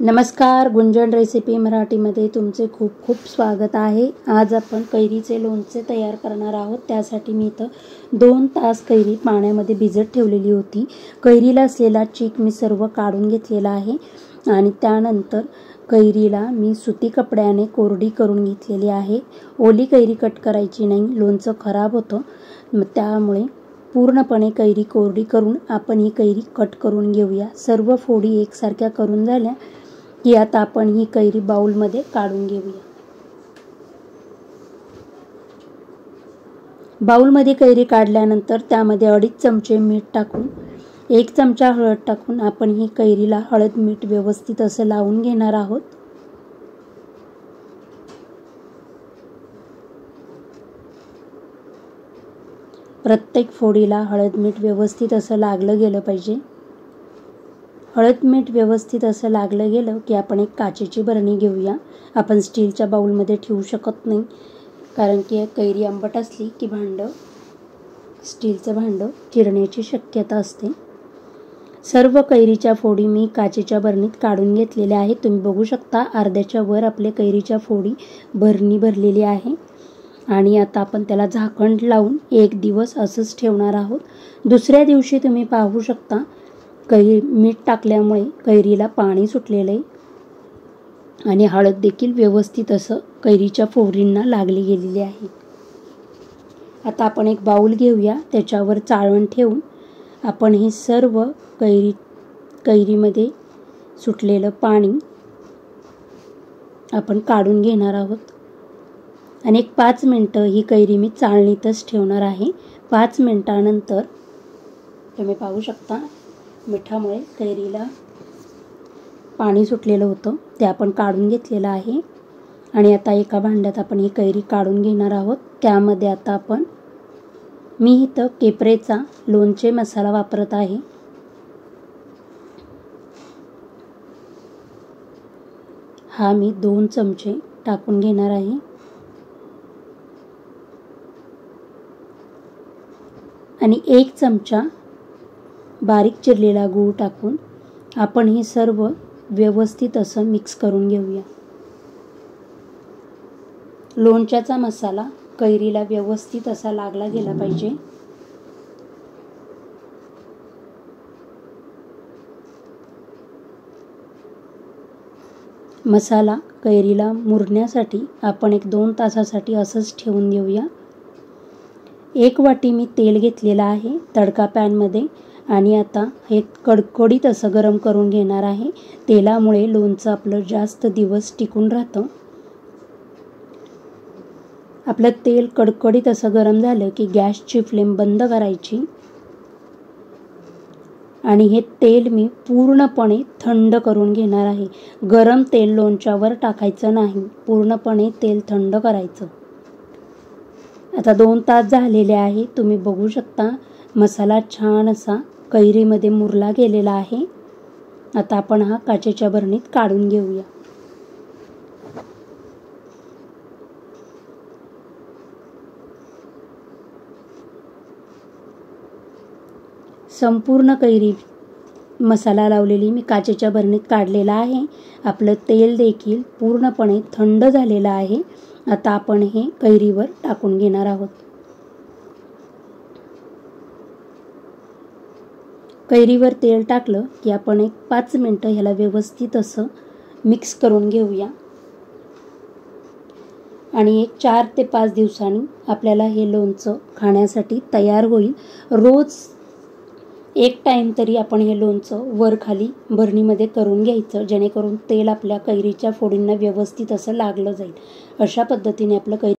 नमस्कार, गुंजन रेसिपी मराठीमध्ये तुमचे खूप खूप स्वागत आहे। आज आपण कैरीचे लोणचे तयार करणार आहोत। त्यासाठी मी इथं 2 तास कैरी पाण्यामध्ये भिजत ठेवलेली होती। कैरीला असलेला चीक मी सर्व काढून घेतलेला आहे आणि त्यानंतर कैरीला मी सुती कपड्याने कोरडी करून घेतलेली आहे। ओली कैरी कट करायची नाही, लोणचं खराब होतं। त्यामुळे पूर्णपणे कैरी कोरडी करून आपण ही कैरी कट करून घेऊया। सर्व फोडी एकसारख्या करून झाल्या की आता आपण ही कैरी बाउलमध्ये काढून घेऊया। बाउलमध्ये कैरी काढल्यानंतर त्यामध्ये 2.5 चमचे मीठ टाकून 1 चमचा हळद टाकून आपण ही कैरीला हळद मीठ व्यवस्थित असं लावून घेणार आहोत। प्रत्येक फोडीला हळद मीठ व्यवस्थित असं लागलं गेलं पाहिजे। हळद मीठ व्यवस्थित असं लागलं गेलं की आपण एक काचेची बरणी घेऊया। आपण स्टीलच्या बाउलमध्ये ठेवू शकत नाही, कारण की कैरी आंबट असली की स्टीलचं भांडं चिरण्याची शक्यता असते। सर्व कैरीच्या फोडी मी काचेच्या बरणीत काढून घेतलेल्या आहेत। तुम्ही बघू शकता अर्ध्याच्या वर आपले कैरीच्या फोडी बरणी भरलेली आहे आणि आता आपण त्याला झाकण लावून 1 दिवस असंच ठेवणार आहोत। दुसऱ्या दिवशी तुम्ही पाहू शकता मीठ टाकल्यामुळे कैरीला पाणी सुटलेलं आहे आणि हळद देखील व्यवस्थित असं कैरीच्या फोडींना लागली गेलेली आहे। आता आपण एक बाउल घेऊया, त्याच्यावर चाळण ठेवून आपण हे सर्व कैरीमध्ये सुटलेलं पाणी आपण काढून घेणार आहोत आणि 5 मिनिटं ही कैरी मी चाळणीतच ठेवणार आहे। 5 मिनिटानंतर तुम्ही पाहू शकता मिठामुळे कैरीला पाणी सुटलेलं होतं, ते आपण काढून घेतलेलं आहे आणि आता एका भांड्यात आपण ही कैरी काढून घेणार आहोत। त्यामध्ये आता मी इथं केपरेचा लोणचे मसाला वापरत आहे। हा मी 2 चमचे टाकून घेणार आहे आणि 1 चमचा बारीक चिरलेला गूळ टाकून आपण हे सर्व व्यवस्थित असं मिक्स करून घेऊया। लोणच्याचा मसाला कैरीला व्यवस्थित असा लागला गेला पाहिजे। मसाला कैरीला मुरण्यासाठी आपण 1-2 तासासाठी असंच ठेवून देऊया। 1 वाटी मी तेल घेतलेलं आहे तडका पॅनमध्ये आणि आता हे कडकडीत असं गरम करून घेणार आहे। तेलामुळे लोणचं आपलं जास्त दिवस टिकून राहतं। आपलं तेल कडकडीत असं गरम झालं की गॅसची फ्लेम बंद करायची आणि हे तेल मी पूर्णपणे थंड करून घेणार आहे। गरम तेल लोणच्यावर टाकायचं नाही, पूर्णपणे तेल थंड करायचं। आता 2 तास झालेले आहे, तुम्ही बघू शकता मसाला छान असा कैरीमध्ये मुरला गेलेला आहे। आता आपण हा काचेच्या बरणीत काढून घेऊया। संपूर्ण कैरी मसाला लावलेली मी काचेच्या बरणीत काढलेला आहे। आपलं तेल देखील पूर्णपणे थंड झालेलं आहे। आता आपण हे कैरीवर टाकून घेणार आहोत। कैरीवर तेल टाकलं की आपण 5 मिनिटं ह्याला व्यवस्थित असं मिक्स करून घेऊया आणि 4 ते 5 दिवसांनी आपल्याला हे लोणचं खाण्यासाठी तयार होईल। रोज 1 टाइम तरी आपण हे लोणचं वर खाली बरणीमध्ये करून घ्यायचं, जेणेकरून तेल आपल्या कैरीच्या फोडींना व्यवस्थित असं लागलं जाईल। अशा पद्धतीने आपलं